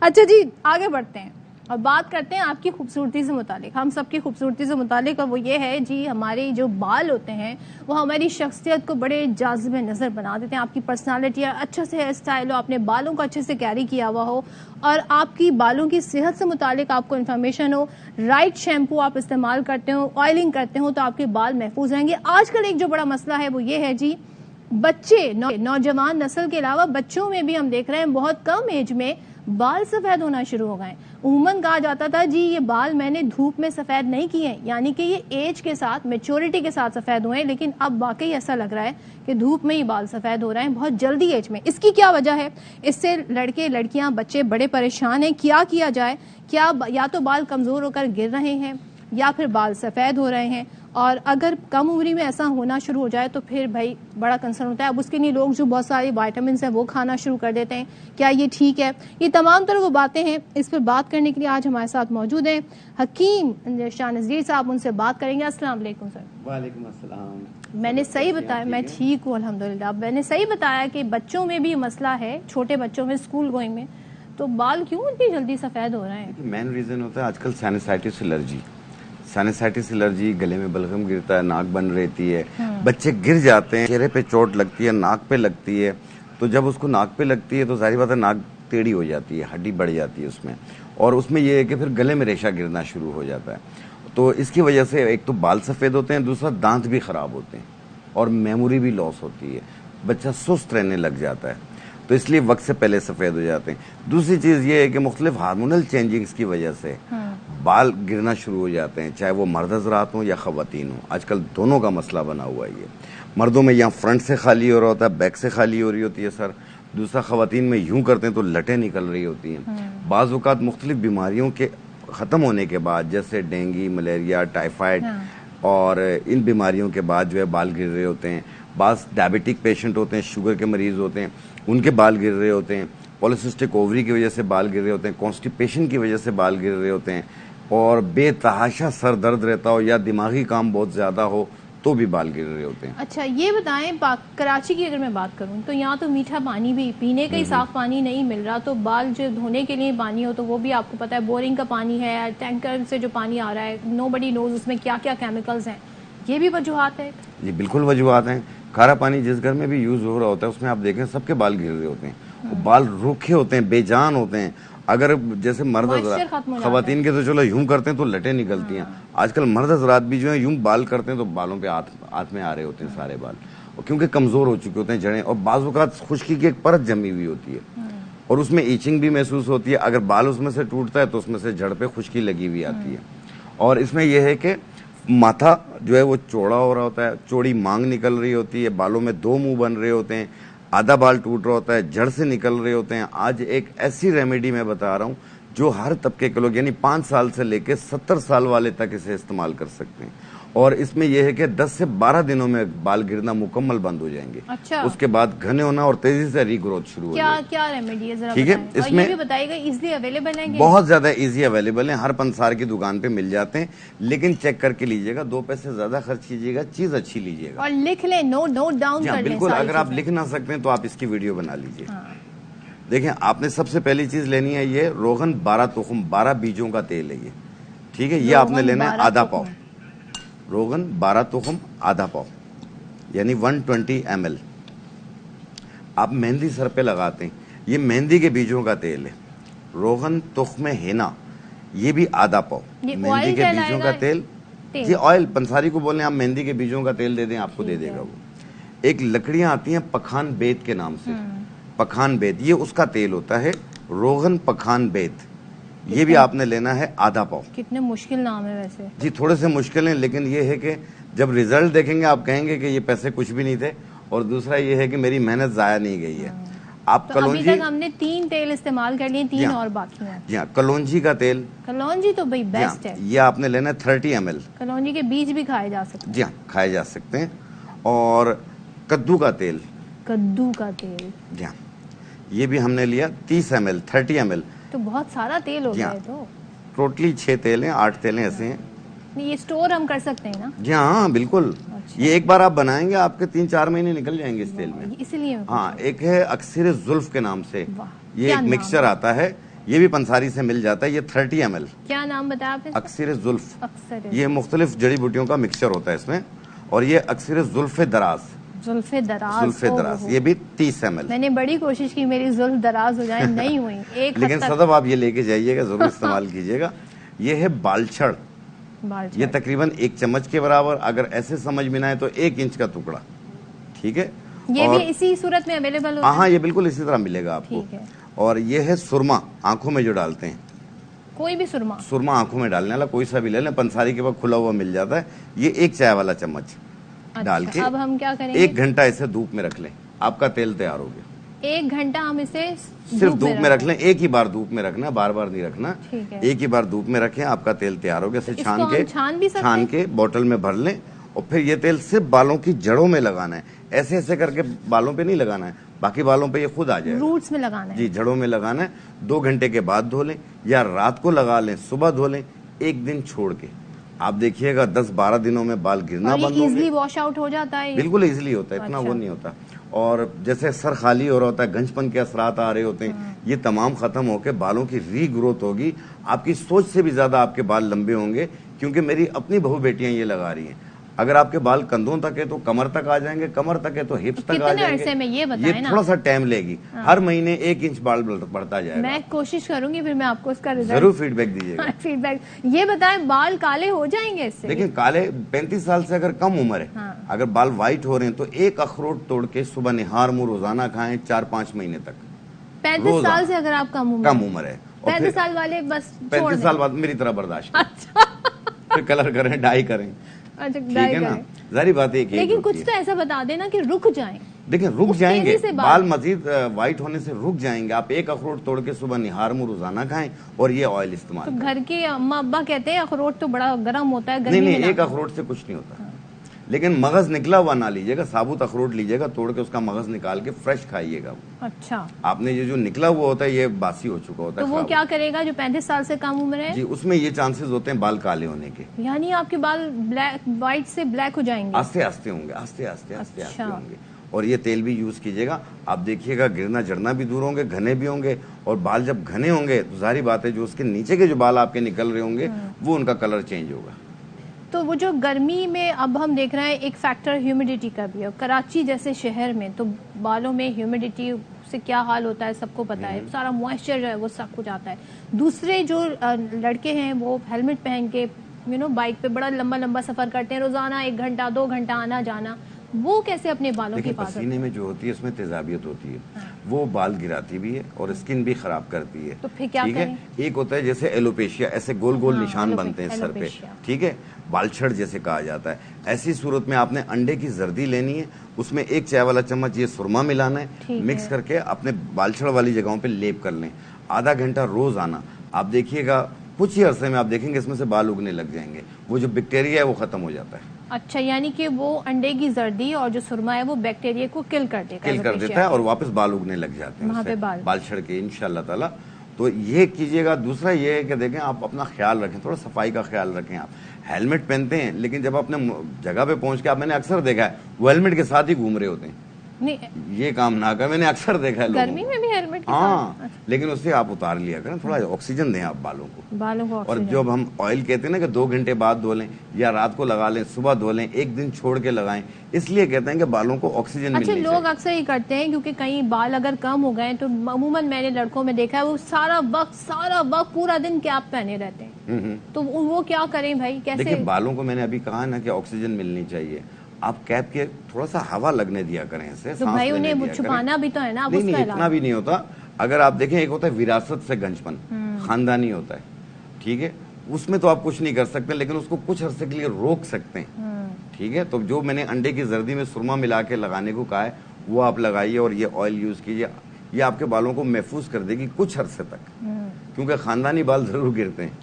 अच्छा जी, आगे बढ़ते हैं और बात करते हैं आपकी खूबसूरती से मुतालिक, हम सबकी खूबसूरती से मुतालिक। और वो ये है जी, हमारे जो बाल होते हैं वो हमारी शख्सियत को बड़े जाज़िब नज़र बना देते हैं। आपकी पर्सनालिटी, अच्छे से हेयर स्टाइल हो, आपने बालों को अच्छे से कैरी किया हुआ हो और आपकी बालों की सेहत से मुतालिक आपको इन्फॉर्मेशन हो, राइट शैम्पू आप इस्तेमाल करते हो, ऑयलिंग करते हो, तो आपके बाल महफूज रहेंगे। आजकल एक जो बड़ा मसला है वो ये है जी, बच्चे नौजवान नस्ल के अलावा बच्चों में भी हम देख रहे हैं बहुत कम एज में बाल सफेद होना शुरू हो गए। उमूमन कहा जाता था जी ये बाल मैंने धूप में सफेद नहीं किए, यानी कि ये एज के साथ, मैच्योरिटी के साथ सफेद हुए, लेकिन अब वाकई ऐसा लग रहा है कि धूप में ही बाल सफेद हो रहे हैं बहुत जल्दी एज में। इसकी क्या वजह है? इससे लड़के लड़कियां बच्चे बड़े परेशान हैं। क्या किया जाए? क्या या तो बाल कमजोर होकर गिर रहे हैं या फिर बाल सफेद हो रहे हैं, और अगर कम उम्र में ऐसा होना शुरू हो जाए तो फिर भाई बड़ा कंसर्न होता है। अब उसके लिए लोग जो बहुत सारे विटामिन है वो खाना शुरू कर देते हैं। क्या ये ठीक है? ये तमाम तरह वो बातें हैं। इस पर बात करने के लिए आज हमारे साथ मौजूद हैं हकीम शाह नज़ीर साहब। उनसे बात करेंगे। अस्सलाम वालेकुम सर। वालेकुम अस्सलाम। मैंने सही बताया? मैं ठीक हूँ अल्हम्दुलिल्लाह। मैंने सही बताया कि बच्चों में भी मसला है, छोटे बच्चों में, स्कूल गोइंग में, तो बाल क्यों इतनी जल्दी सफेद हो रहे हैं? मेन रीजन होता है आजकल साइनसाइटिस एलर्जी। साइनसाइटिस एलर्जी, गले में बलगम गिरता है, नाक बन रहती है, बच्चे गिर जाते हैं, चेहरे पे चोट लगती है, नाक पे लगती है। तो जब उसको नाक पे लगती है तो जाहिर बात है नाक टेढ़ी हो जाती है, हड्डी बढ़ जाती है उसमें, और उसमें यह है कि फिर गले में रेशा गिरना शुरू हो जाता है। तो इसकी वजह से एक तो बाल सफेद होते हैं, दूसरा दांत भी खराब होते हैं और मेमोरी भी लॉस होती है, बच्चा सुस्त रहने लग जाता है, तो इसलिए वक्त से पहले सफेद हो जाते हैं। दूसरी चीज ये है कि मुख्तलिफ हार्मोनल चेंजिंग्स की वजह से बाल गिरना शुरू हो जाते हैं, चाहे वो मर्द हज़रात हों या ख़वातीन हों। आजकल दोनों का मसला बना हुआ है। ये मर्दों में यहाँ फ्रंट से खाली हो रहा होता है, बैक से खाली हो रही होती है सर। दूसरा ख़वातीन में यूं करते हैं तो लटें निकल रही होती हैं। बाज़ औक़ात मुख्तलिफ बीमारियों के ख़त्म होने के बाद, जैसे डेंगू, मलेरिया, टाइफाइड, और इन बीमारियों के बाद जो है बाल गिर रहे होते हैं। बाज़ डायबिटिक पेशेंट होते हैं, शुगर के मरीज होते हैं, उनके बाल गिर रहे होते हैं। पॉलिसिस्टिक ओवरी की वजह से बाल गिर रहे होते हैं, कॉन्स्टिपेशन की वजह से बाल गिर रहे होते हैं, और बेतहाशा सर दर्द रहता हो या दिमागी काम बहुत ज्यादा हो तो भी बाल गिर रहे होते हैं। अच्छा, ये बताएं, कराची की अगर मैं बात करूं तो यहाँ तो मीठा पानी भी, पीने का ही साफ पानी नहीं मिल रहा, तो बाल जो धोने के लिए पानी हो तो वो भी आपको पता है बोरिंग का पानी है, टैंकर से जो पानी आ रहा है, नोबडी नोज उसमें क्या क्या केमिकल्स हैं। ये भी वजूहात है? जी बिल्कुल वजूहात हैं। खारा पानी जिस घर में भी यूज हो रहा होता है उसमें आप देखें सबके बाल गिर रहे होते हैं, बाल रूखे होते हैं, बेजान होते हैं। अगर जैसे मर्द खवातीन के तो चलो यूं करते हैं तो लटें निकलती हैं, आजकल मर्द हज़रात भी जो है यूं बाल करते हैं तो बालों पे हाथ में आ रहे होते हैं सारे बाल, और क्योंकि कमजोर हो चुके होते हैं जड़ें, और बाज़ औक़ात खुश्की की एक परत जमी हुई होती है और उसमें ईचिंग भी महसूस होती है। अगर बाल उसमें से टूटता है तो उसमें से जड़ पे खुश्की लगी हुई आती है। और इसमें यह है कि माथा जो है वो चौड़ा हो रहा होता है, चौड़ी मांग निकल रही होती है, बालों में दो मुंह बन रहे होते हैं, आधा बाल टूट रहा होता है, जड़ से निकल रहे होते हैं। आज एक ऐसी रेमेडी मैं बता रहा हूं जो हर तबके के लोग, यानी 5 साल से लेकर 70 साल वाले तक इसे इस्तेमाल कर सकते हैं, और इसमें यह है कि 10 से 12 दिनों में बाल गिरना मुकम्मल बंद हो जाएंगे। अच्छा। उसके बाद घने होना और तेजी से रीग्रोथ शुरू हो जाएगी। क्या रेमेडी है जरा ठीक है, इसमें भी बताइएगा। इजीली अवेलेबल है? बहुत ज्यादा इजी अवेलेबल है, हर पंसार की दुकान पे मिल जाते हैं, लेकिन चेक करके लीजिएगा, 2 पैसे ज्यादा खर्च कीजिएगा, चीज अच्छी लीजिएगा और लिख ले, नोट डाउन कर लें। बिल्कुल, अगर आप लिख ना सकते हैं तो आप इसकी वीडियो बना लीजिए। देखें, आपने सबसे पहली चीज लेनी है ये रोगन 12 तुखम 12 बीजों का तेल है ये। ठीक है, ये आपने लेना है आधा पाव रोगन, 12 तुखम आधा पाव, यानी 120 ml। आप मेहंदी सर पे लगाते हैं, ये मेहंदी के बीजों का तेल है। रोगन तुख्म हेना, ये भी आधा पाव, मेहंदी के बीजों का तेल। ये ऑयल पंसारी को बोलें आप मेहंदी के बीजों का तेल दे दें, आपको दे देगा वो। एक लकड़ियां आती हैं पखान बेत के नाम से, पखान बेत, ये उसका तेल होता है, रोगन पखान बेत, ये भी आपने लेना है आधा पाव। कितने मुश्किल नाम है वैसे। जी थोड़े से मुश्किल हैं, लेकिन ये है कि जब रिजल्ट देखेंगे आप कहेंगे कि ये पैसे कुछ भी नहीं थे, और दूसरा ये है कि मेरी मेहनत जाया नहीं गई है। आप तो अभी तक हमने 3 तेल इस्तेमाल कर लिए, 3 और बाकी हैं। जी हाँ, कलौंजी का तेल, कलौंजी तो भाई बेस्ट है। ये आपने लेना है 30 ml। कलौंजी के बीज भी खाए जा सकते हैं? जी हाँ, खाए जा सकते हैं। और कद्दू का तेल, कद्दू का तेल, जी हाँ, ये भी हमने लिया 30 ml, 30 ml। तो बहुत सारा तेल हो गया। तो टोटली 6 तेल हैं, 8 तेल हैं ऐसे हैं। ये स्टोर हम कर सकते हैं ना? जी हाँ बिल्कुल। अच्छा। ये एक बार आप बनाएंगे आपके 3-4 महीने निकल जाएंगे इस तेल में। इसलिए हाँ, एक है अक्सर जुल्फ के नाम से, ये एक मिक्सचर आता है, ये भी पंसारी से मिल जाता है, ये 30 ml। क्या नाम बताया आपने? अक्सर जुल्फ। अक्सर ये मुख्तलिफ जड़ी बूटियों का मिक्सचर होता है इसमें, और ये अक्सर जुल्फ दराज। जुल्फे दराज, जुल्फे दराज, ये भी 30 ml। मैंने बड़ी कोशिश की मेरी जुल्फ दराज हो जाए, नहीं हुई एक हद लेकिन तक। सदब आप ये लेके जाइएगा, जरूर इस्तेमाल कीजिएगा। ये है बालछड़, ये तकरीबन 1 चम्मच के बराबर। अगर ऐसे समझ में ना आए तो 1 इंच का टुकड़ा, ठीक है। ये भी इसी सूरत में अवेलेबल होता है? हाँ, ये बिल्कुल इसी तरह मिलेगा आपको। ठीक है। और ये है सुरमा, आंखों में जो डालते हैं। कोई भी सुरमा? सुरमा आंखों में डालने वाला कोई सा भी ले लें, पंसारी के पास खुला हुआ मिल जाता है। ये 1 चाय वाला चम्मच डाल के अब हम क्या करेंगे? 1 घंटा इसे धूप में रख लें, आपका तेल तैयार हो गया। 1 घंटा हम इसे सिर्फ धूप में रख लें, एक ही बार धूप में रखना, बार बार नहीं रखना। ठीक है। एक ही बार धूप में रखें, आपका तेल तैयार हो गया। इसे इसको हम छान भी सकते छान हैं? के बोतल में भर लें, और फिर ये तेल सिर्फ बालों की जड़ों में लगाना है। ऐसे ऐसे करके बालों पे नहीं लगाना है, बाकी बालों पे ये खुद आ जाएगा। रूट्स में लगाना है? जी, जड़ों में लगाना है। 2 घंटे के बाद धो लें, या रात को लगा लें, सुबह धो लें, 1 दिन छोड़ के। आप देखिएगा 10-12 दिनों में बाल गिरना बंद होंगे। इजीली वॉश आउट हो जाता है? बिल्कुल इजीली होता है, इतना वो नहीं होता। और जैसे सर खाली हो रहा होता है, गंजपन के असरात आ रहे होते हैं, ये तमाम खत्म होकर बालों की रीग्रोथ होगी। आपकी सोच से भी ज्यादा आपके बाल लंबे होंगे, क्योंकि मेरी अपनी बहू बेटियां ये लगा रही हैं। अगर आपके बाल कंधों तक है तो कमर तक आ जाएंगे, कमर तक है तो हिप्स तक आ जाएंगे। अरसे में ये बताएं ये ना? थोड़ा सा टाइम लेगी। हर महीने 1 इंच बाल बढ़ता जाएगा। मैं कोशिश करूंगी, फिर मैं आपको इसका रिजल्ट जरूर फीडबैक दीजिएगा। फीडबैक ये बताएं, बाल काले हो जाएंगे इससे? देखिए, काले 35 साल से अगर कम उम्र है, हाँ। अगर बाल व्हाइट हो रहे हैं तो 1 अखरोट तोड़ के सुबह निहार मुंह रोजाना खाएं 4-5 महीने तक। 35 साल से अगर आप कम उम्र है, 35 साल वाले बस 35 साल बाद मेरी तरह बर्दाश्त करें। फिर कलर करें, डाई करें। अच्छा, ठीक है ना, जारी बात है। लेकिन कुछ तो ऐसा बता देना कि रुक जाएं। देखिए, रुक जाएंगे बाल मजीद व्हाइट होने से रुक जाएंगे। आप 1 अखरोट तोड़ के सुबह निहार मुंह रोजाना खाएं, और ये ऑयल इस्तेमाल तो करें। घर के अम्मा अब्बा कहते हैं अखरोट तो बड़ा गर्म होता है, नहीं, 1 अखरोट से कुछ नहीं होता। लेकिन मगज निकला हुआ ना लीजिएगा, साबुत अखरोट लीजिएगा, तोड़ के उसका मगज निकाल के फ्रेश खाइएगा। अच्छा, आपने ये जो निकला हुआ होता है, ये बासी हो चुका होता तो है। वो क्या करेगा जो 35 साल से कम उम्र है? जी, उसमें ये चांसेस होते हैं बाल काले होने के। यानी आपके बाल ब्लैक, व्हाइट से ब्लैक हो जाएंगे? आस्ते आस्ते होंगे, आस्ते आस्ते आस्ते आस्ते अच्छा। होंगे। और ये तेल भी यूज कीजिएगा, आप देखिएगा गिरना जड़ना भी दूर होंगे, घने भी होंगे। और बाल जब घने होंगे तो जाहिर बात है जो उसके नीचे के जो बाल आपके निकल रहे होंगे, वो उनका कलर चेंज होगा। तो वो जो गर्मी में अब हम देख रहे हैं, एक फैक्टर ह्यूमिडिटी का भी है। कराची जैसे शहर में तो बालों में ह्यूमिडिटी से क्या हाल होता है सबको पता है, सारा मॉइस्चर जो है वो सब कुछ आता है। दूसरे जो लड़के हैं वो हेलमेट पहन के बाइक पे बड़ा लंबा लंबा सफर करते हैं, रोजाना 1 घंटा 2 घंटा आना जाना, वो कैसे अपने बालों की हिफाजत? पसीने में जो होती है इसमें तेजाबियत होती है, वो बाल गिराती भी है और स्किन भी खराब करती है। तो फिर क्या करें? एक होता है जैसे एलोपेशिया, ऐसे गोल गोल निशान बनते हैं सर पे, ठीक है, बालछड़ जैसे कहा जाता है। ऐसी सूरत में आपने अंडे की जर्दी लेनी है, उसमें 1 चाय वाला चम्मच ये सुरमा मिलाना है, मिक्स करके अपने बालछड़ वाली जगहों पे लेप कर लें। आधा घंटा रोज आना, आप देखिएगा कुछ ही अरसे में आप देखेंगे इसमें से बाल उगने लग जाएंगे, वो जो बैक्टीरिया है वो खत्म हो जाता है। अच्छा, यानी कि वो अंडे की जर्दी और जो सुरमा है वो बैक्टीरिया को किल कर देता है और वापस बाल उगने लग जाते हैं वहाँ पे बाल छड़ के, इंशाल्लाह ताला। तो ये कीजिएगा। दूसरा ये है कि देखें, आप अपना ख्याल रखें, थोड़ा सफाई का ख्याल रखें। आप हेलमेट पहनते हैं, लेकिन जब अपने जगह पे पहुंच के, आप मैंने अक्सर देखा है वो हेलमेट के साथ ही घूम रहे होते हैं। नहीं, ये काम ना कर, मैंने अक्सर देखा है गर्मी में भी हेलमेट के हाँ, साथ। लेकिन उससे आप उतार लिया करें, थोड़ा ऑक्सीजन दें आप बालों को। और ऑक्सीजन। जब हम ऑयल कहते हैं ना कि 2 घंटे बाद धो लें या रात को लगा लें, सुबह धो लें, 1 दिन छोड़ के लगाएं, इसलिए कहते हैं कि बालों को ऑक्सीजन अच्छा, मिलनी लोग अक्सर ये करते हैं क्योंकि कहीं बाल अगर कम हो गए तो अमूमन मैंने लड़कों में देखा है वो सारा वक्त पूरा दिन कैप पहने रहते हैं। तो वो क्या करें भाई, कैसे? देखिए, बालों को मैंने अभी कहा ना कि ऑक्सीजन मिलनी चाहिए। आप कैप के थोड़ा सा हवा लगने दिया करें इससे, तो भाई उन्हें छुपाना भी तो है ना। नहीं, इतना भी नहीं होता। अगर आप देखें, एक होता है विरासत से गंजपन, खानदानी होता है, ठीक है, उसमें तो आप कुछ नहीं कर सकते, लेकिन उसको कुछ अरसे के लिए रोक सकते हैं, ठीक है। तो जो मैंने अंडे की जर्दी में सुरमा मिला के लगाने को कहा है, वो आप लगाइए और ये ऑयल यूज कीजिए। ये आपके बालों को महफूज कर देगी कुछ अरसे तक, क्योंकि खानदानी बाल जरूर गिरते हैं।